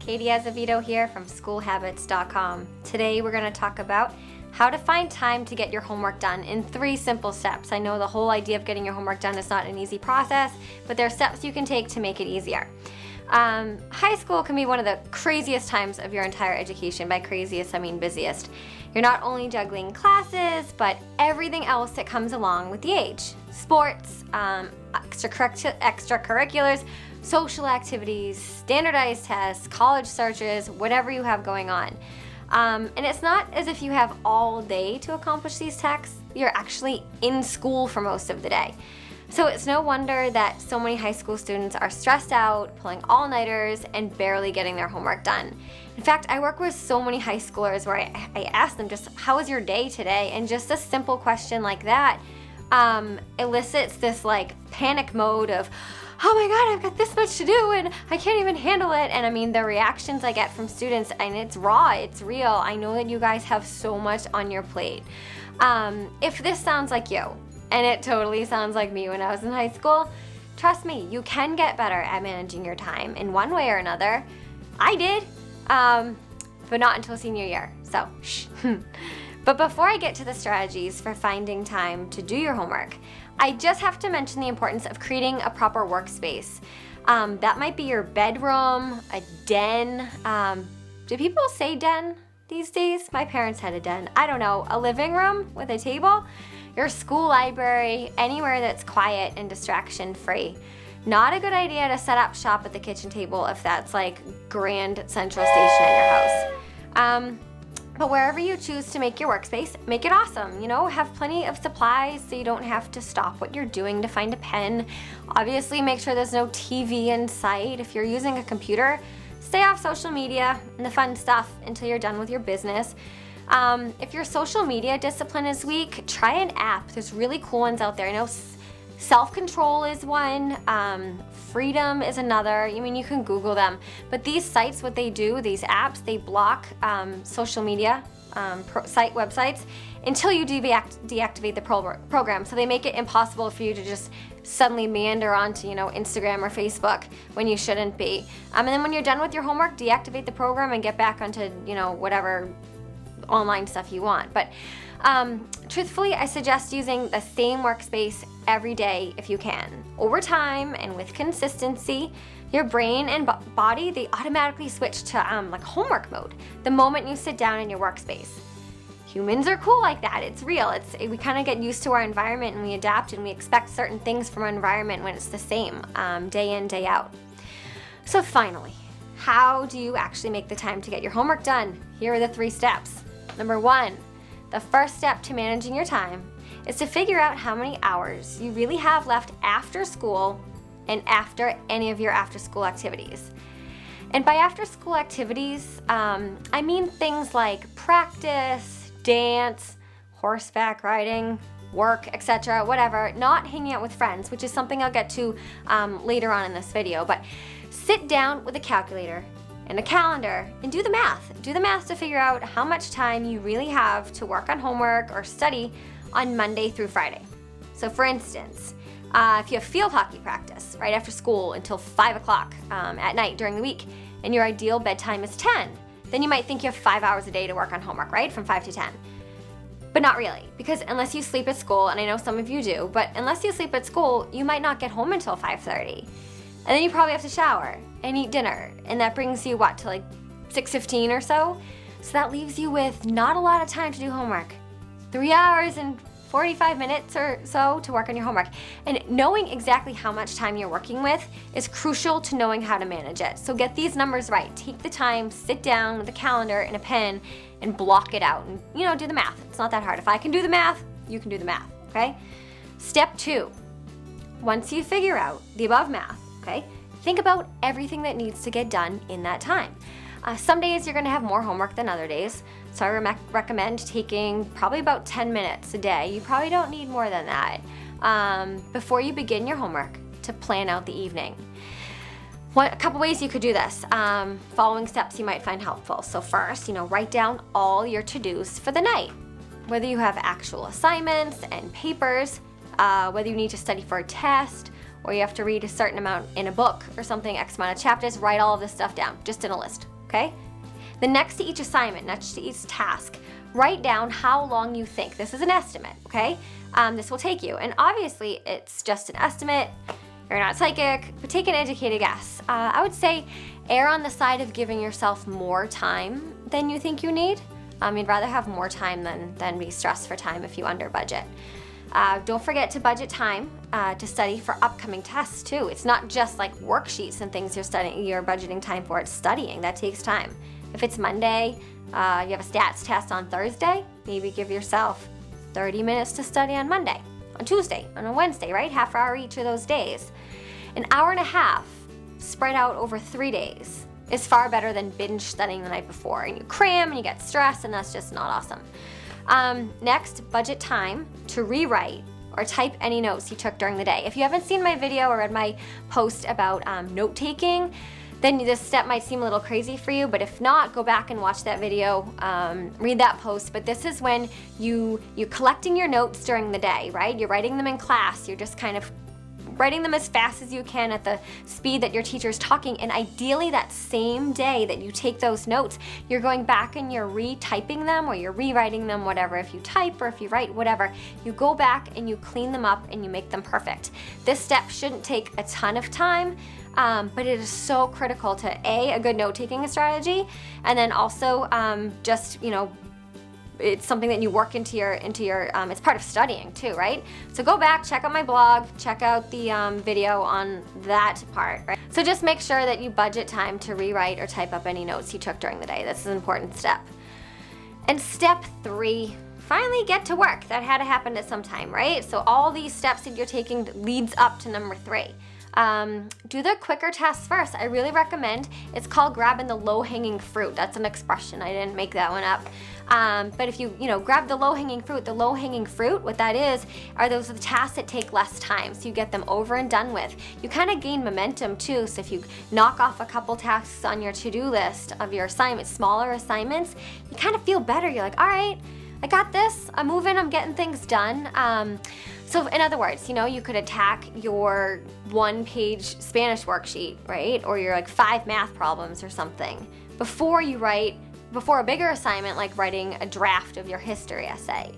Katie Azevedo here from SchoolHabits.com. Today we're going to talk about how to find time to get your homework done in 3 simple steps. I know the whole idea of getting your homework done is not an easy process, but there are steps you can take to make it easier. High school can be one of the craziest times of your entire education. By craziest, I mean busiest. You're not only juggling classes, but everything else that comes along with the age. Sports, extracurriculars, social activities, standardized tests, college searches, whatever you have going on. And it's not as if you have all day to accomplish these tasks. You're actually in school for most of the day. So it's no wonder that so many high school students are stressed out, pulling all-nighters, and barely getting their homework done. In fact, I work with so many high schoolers where I ask them just, how was your day today? And just a simple question like that elicits this like panic mode of, oh my God, I've got this much to do and I can't even handle it. And I mean, the reactions I get from students, and it's raw, it's real. I know that you guys have so much on your plate. If this sounds like you, and it totally sounds like me when I was in high school, trust me, you can get better at managing your time in one way or another. I did, but not until senior year, so shh. But before I get to the strategies for finding time to do your homework, I just have to mention the importance of creating a proper workspace. That might be your bedroom, a den. Do people say den these days? My parents had a den. I don't know, a living room with a table, your school library, anywhere that's quiet and distraction free. Not a good idea to set up shop at the kitchen table if that's like grand central station at your house. But wherever you choose to make your workspace, make it awesome. You know, have plenty of supplies so you don't have to stop what you're doing to find a pen. Obviously, make sure there's no TV in sight. If you're using a computer, stay off social media and the fun stuff until you're done with your business. If your social media discipline is weak, try an app. There's really cool ones out there. I know Self-Control is one, Freedom is another. I mean, you can Google them. But these sites, what they do, these apps, they block social media websites until you deactivate the program. So they make it impossible for you to just suddenly meander onto, Instagram or Facebook when you shouldn't be. And then when you're done with your homework, deactivate the program and get back onto, whatever online stuff you want. But truthfully, I suggest using the same workspace every day if you can. Over time and with consistency, your brain and body, they automatically switch to like homework mode the moment you sit down in your workspace. Humans are cool like that. It's real. We kind of get used to our environment and we adapt and we expect certain things from our environment when it's the same day in, day out. So finally, how do you actually make the time to get your homework done? Here are the 3 steps. Number 1, the first step to managing your time is to figure out how many hours you really have left after school and after any of your after-school activities. And by after-school activities, I mean things like practice, dance, horseback riding, work, etc., whatever, not hanging out with friends, which is something I'll get to later on in this video. But sit down with a calculator and a calendar and do the math. Do the math to figure out how much time you really have to work on homework or study on Monday through Friday. So for instance, if you have field hockey practice right after school until 5 o'clock at night during the week, and your ideal bedtime is 10, then you might think you have 5 hours a day to work on homework, right? From 5 to 10. But not really, because unless you sleep at school, and I know some of you do, but unless you sleep at school, you might not get home until 5:30. And then you probably have to shower and eat dinner, and that brings you, to like 6:15 or so? So that leaves you with not a lot of time to do homework. 3 hours and 45 minutes or so to work on your homework. And knowing exactly how much time you're working with is crucial to knowing how to manage it. So get these numbers right. Take the time, sit down with a calendar and a pen and block it out and, do the math. It's not that hard. If I can do the math, you can do the math, okay? Step 2, once you figure out the above math, okay, think about everything that needs to get done in that time. Some days you're gonna have more homework than other days, so I recommend taking probably about 10 minutes a day. You probably don't need more than that before you begin your homework to plan out the evening. A couple ways you could do this. Following steps you might find helpful. So first, write down all your to-dos for the night. Whether you have actual assignments and papers, whether you need to study for a test, or you have to read a certain amount in a book or something, X amount of chapters, write all of this stuff down, just in a list. okay? Then next to each assignment, next to each task, write down how long you think. This is an estimate, okay? This will take you. And obviously, it's just an estimate. You're not psychic, but take an educated guess. I would say err on the side of giving yourself more time than you think you need. You'd rather have more time than be stressed for time if you under budget. Don't forget to budget time to study for upcoming tests too. It's not just like worksheets and things you're budgeting time for, it's studying. That takes time. If it's Monday, you have a stats test on Thursday, maybe give yourself 30 minutes to study on Monday, on Tuesday, on a Wednesday, right? Half hour each of those days. An hour and a half spread out over 3 days is far better than binge studying the night before, and you cram and you get stressed, and that's just not awesome. Next, budget time to rewrite or type any notes you took during the day. If you haven't seen my video or read my post about note-taking, then this step might seem a little crazy for you, but if not, go back and watch that video, read that post. But this is when you're collecting your notes during the day, right? You're writing them in class, you're just kind of writing them as fast as you can at the speed that your teacher's talking, and ideally that same day that you take those notes, you're going back and you're retyping them or you're rewriting them, whatever. If you type or if you write, whatever, you go back and you clean them up and you make them perfect. This step shouldn't take a ton of time, but it is so critical to a good note-taking strategy, and then also just, it's something that you work into your it's part of studying too, right? So go back, check out my blog, check out the video on that part, right? So just make sure that you budget time to rewrite or type up any notes you took during the day. This is an important step. And step 3, finally get to work. That had to happen at some time, right? So all these steps that you're taking leads up to number 3. Do the quicker tasks first. I really recommend. It's called grabbing the low-hanging fruit. That's an expression. I didn't make that one up. But if you grab the low-hanging fruit, what that is, are those the tasks that take less time. So you get them over and done with. You kind of gain momentum too. So if you knock off a couple tasks on your to-do list of your assignments, smaller assignments, you kind of feel better. You're like, all right, I got this. I'm moving. I'm getting things done. So in other words, you could attack your 1-page Spanish worksheet, right? Or your 5 math problems or something before a bigger assignment like writing a draft of your history essay.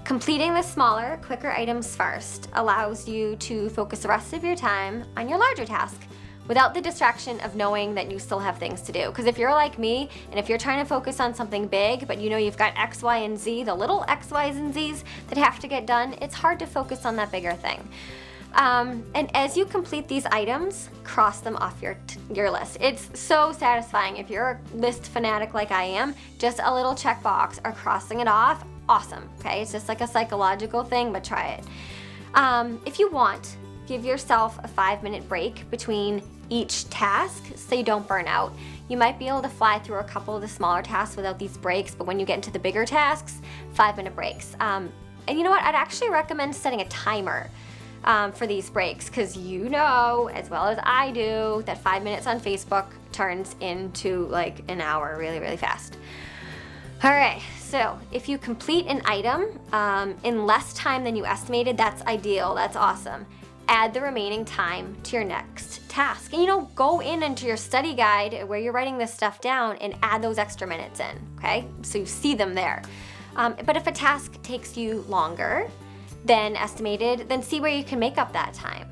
Completing the smaller, quicker items first allows you to focus the rest of your time on your larger task without the distraction of knowing that you still have things to do. Because if you're like me, and if you're trying to focus on something big, but you've got X, Y, and Z, the little X, Y's, and Z's that have to get done, it's hard to focus on that bigger thing. And as you complete these items, cross them off your list. It's so satisfying. If you're a list fanatic like I am, just a little checkbox or crossing it off, awesome, okay? It's just like a psychological thing, but try it. If you want, give yourself a 5-minute break between each task so you don't burn out. You might be able to fly through a couple of the smaller tasks without these breaks, but when you get into the bigger tasks, 5-minute breaks. And you know what? I'd actually recommend setting a timer for these breaks, because as well as I do, that 5 minutes on Facebook turns into an hour really, really fast. All right, so if you complete an item in less time than you estimated, that's ideal, that's awesome. Add the remaining time to your next task. And go into your study guide where you're writing this stuff down and add those extra minutes in, okay? So you see them there. But if a task takes you longer than estimated, then see where you can make up that time.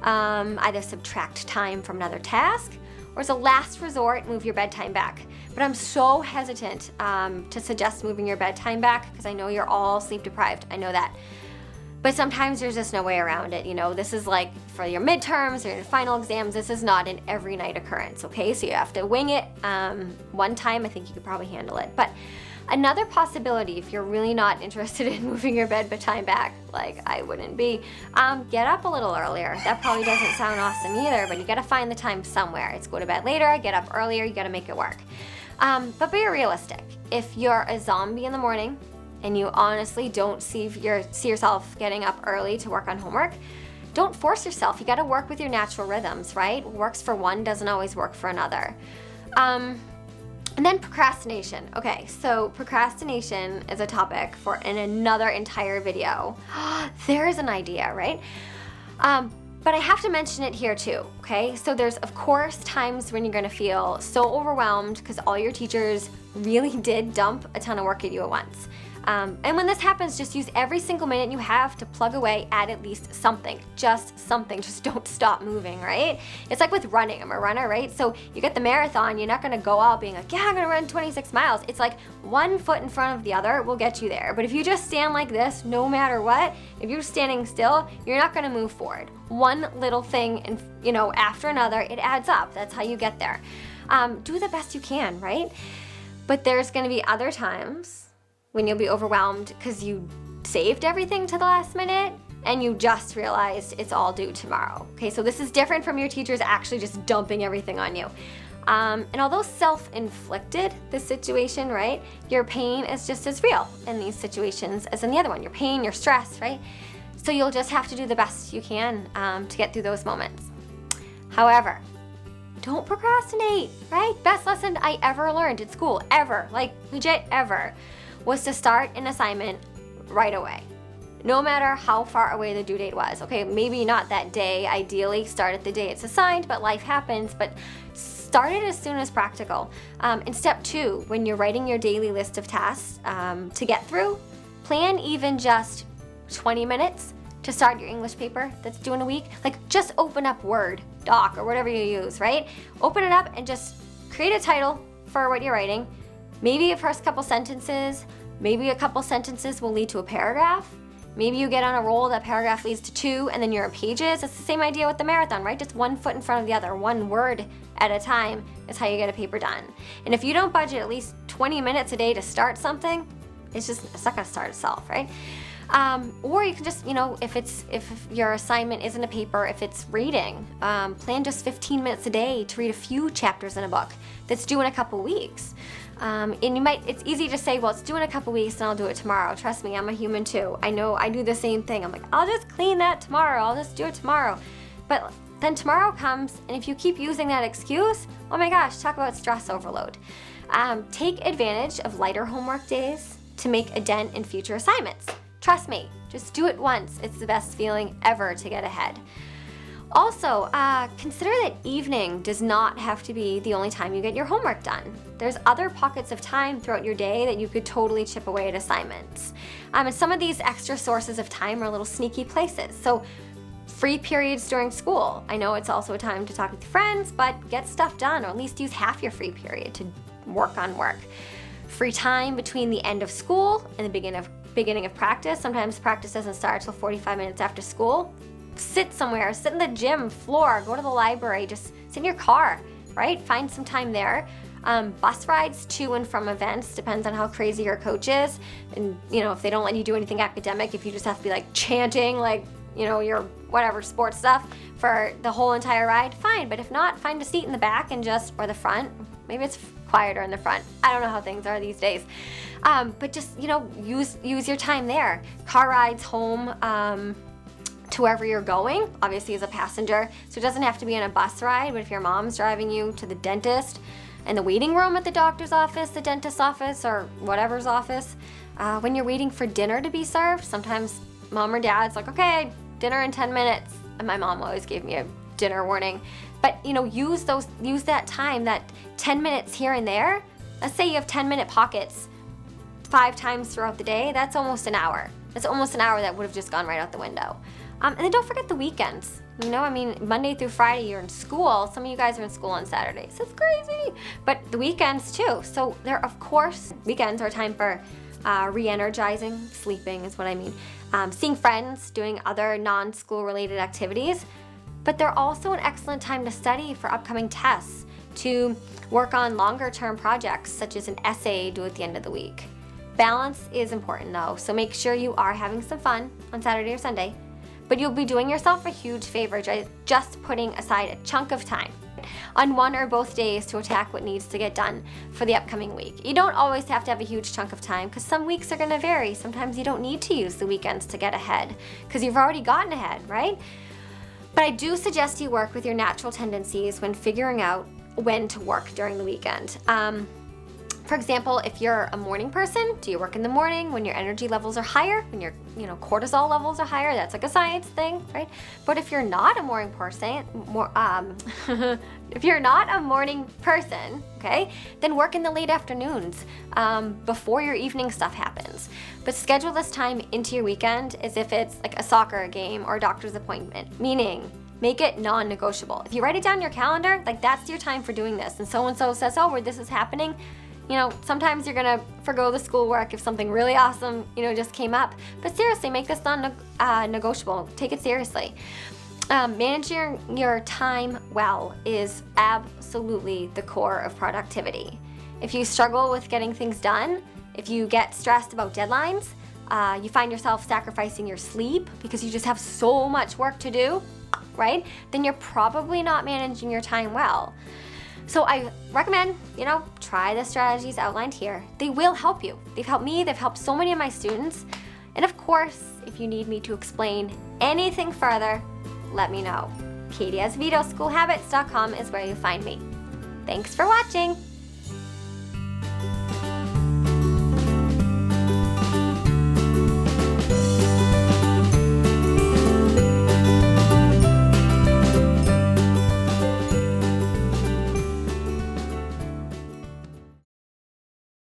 Either subtract time from another task, or as a last resort, move your bedtime back. But I'm so hesitant to suggest moving your bedtime back because I know you're all sleep deprived. I know that. But sometimes there's just no way around it. This is like for your midterms or your final exams. This is not an every night occurrence, okay? So you have to wing it. One time, I think you could probably handle it. But another possibility, if you're really not interested in moving your bedtime back, like I wouldn't be, get up a little earlier. That probably doesn't sound awesome either, but you gotta find the time somewhere. It's go to bed later, get up earlier, you gotta make it work. But be realistic. If you're a zombie in the morning, and you honestly don't see yourself getting up early to work on homework, don't force yourself. You gotta work with your natural rhythms, right? What works for one doesn't always work for another. And then procrastination. Okay, so procrastination is a topic for another entire video. There's an idea, right? But I have to mention it here too, okay? So there's of course times when you're gonna feel so overwhelmed because all your teachers really did dump a ton of work at you at once. And when this happens, just use every single minute you have to plug away at least something, just don't stop moving, right? It's like with running, I'm a runner, right? So you get the marathon, you're not gonna go out being like, yeah, I'm gonna run 26 miles. It's like one foot in front of the other will get you there. But if you just stand like this, no matter what, if you're standing still, you're not gonna move forward. One little thing, and after another, it adds up. That's how you get there. Do the best you can, right? But there's gonna be other times when you'll be overwhelmed because you saved everything to the last minute and you just realized it's all due tomorrow. Okay, so this is different from your teachers actually just dumping everything on you. And although self-inflicted, this situation, right, your pain is just as real in these situations as in the other one. Your pain, your stress, right? So you'll just have to do the best you can to get through those moments. However, don't procrastinate, right? Best lesson I ever learned at school, ever, like legit ever, was to start an assignment right away. No matter how far away the due date was. Okay, maybe not that day, ideally start at the day it's assigned, but life happens, but start it as soon as practical. In step 2, when you're writing your daily list of tasks to get through, plan even just 20 minutes to start your English paper that's due in a week. Like just open up Word, Doc, or whatever you use, right? Open it up and just create a title for what you're writing. Maybe the first couple sentences, maybe a couple sentences will lead to a paragraph. Maybe you get on a roll, that paragraph leads to 2, and then you're in pages. It's the same idea with the marathon, right? Just one foot in front of the other, one word at a time is how you get a paper done. And if you don't budget at least 20 minutes a day to start something, it's not gonna start itself, right? Or you can just, if your assignment isn't a paper, if it's reading, plan just 15 minutes a day to read a few chapters in a book that's due in a couple weeks. And it's easy to say, well, it's due in a couple weeks and I'll do it tomorrow. Trust me, I'm a human too. I know I do the same thing. I'm like, I'll just clean that tomorrow. I'll just do it tomorrow. But then tomorrow comes, and if you keep using that excuse, oh my gosh, talk about stress overload. Take advantage of lighter homework days to make a dent in future assignments. Trust me, just do it once. It's the best feeling ever to get ahead. Also, consider that evening does not have to be the only time you get your homework done. There's other pockets of time throughout your day that you could totally chip away at assignments. And some of these extra sources of time are little sneaky places. So free periods during school. I know it's also a time to talk with friends, but get stuff done, or at least use half your free period to work on work. Free time between the end of school and the beginning of practice. Sometimes practice doesn't start till 45 minutes after school. Sit somewhere, sit in the gym floor, go to the library, just sit in your car, right? Find some time there. Bus rides to and from events, depends on how crazy your coach is. And, if they don't let you do anything academic, if you just have to be like chanting, like, your whatever sports stuff for the whole entire ride, fine. But if not, find a seat in the back and or the front. Maybe it's quieter in the front. I don't know how things are these days. But just, use your time there. Car rides home, to wherever you're going, obviously as a passenger. So it doesn't have to be on a bus ride, but if your mom's driving you to the dentist and the waiting room at the doctor's office, the dentist's office, or whatever's office, when you're waiting for dinner to be served, sometimes mom or dad's like, okay, dinner in 10 minutes. And my mom always gave me a dinner warning. But use that time, that 10 minutes here and there. Let's say you have 10-minute pockets 5 times throughout the day, that's almost an hour. That's almost an hour that would have just gone right out the window. And then don't forget the weekends. Monday through Friday you're in school. Some of you guys are in school on Saturdays. It's crazy. But the weekends too. So weekends are a time for re-energizing, sleeping is what I mean. Seeing friends, doing other non-school related activities. But they're also an excellent time to study for upcoming tests, to work on longer term projects such as an essay due at the end of the week. Balance is important though, so make sure you are having some fun on Saturday or Sunday. But you'll be doing yourself a huge favor just putting aside a chunk of time on one or both days to attack what needs to get done for the upcoming week. You don't always have to have a huge chunk of time because some weeks are going to vary. Sometimes you don't need to use the weekends to get ahead because you've already gotten ahead, right? But I do suggest you work with your natural tendencies when figuring out when to work during the weekend. For example, if you're a morning person, do you work in the morning when your energy levels are higher, when your cortisol levels are higher? That's like a science thing, right? But if you're not a morning person, if you're not a morning person, okay, then work in the late afternoons before your evening stuff happens. But schedule this time into your weekend as if it's like a soccer game or a doctor's appointment, meaning make it non-negotiable. If you write it down in your calendar, like that's your time for doing this. And so says, oh, where this is happening, sometimes you're gonna forgo the schoolwork if something really awesome, just came up. But seriously, make this non-negotiable. Take it seriously. Managing your time well is absolutely the core of productivity. If you struggle with getting things done, if you get stressed about deadlines, you find yourself sacrificing your sleep because you just have so much work to do, right? Then you're probably not managing your time well. So I recommend, try the strategies outlined here. They will help you. They've helped me, they've helped so many of my students. And of course, if you need me to explain anything further, let me know. KatieAzevedo, SchoolHabits.com is where you find me. Thanks for watching.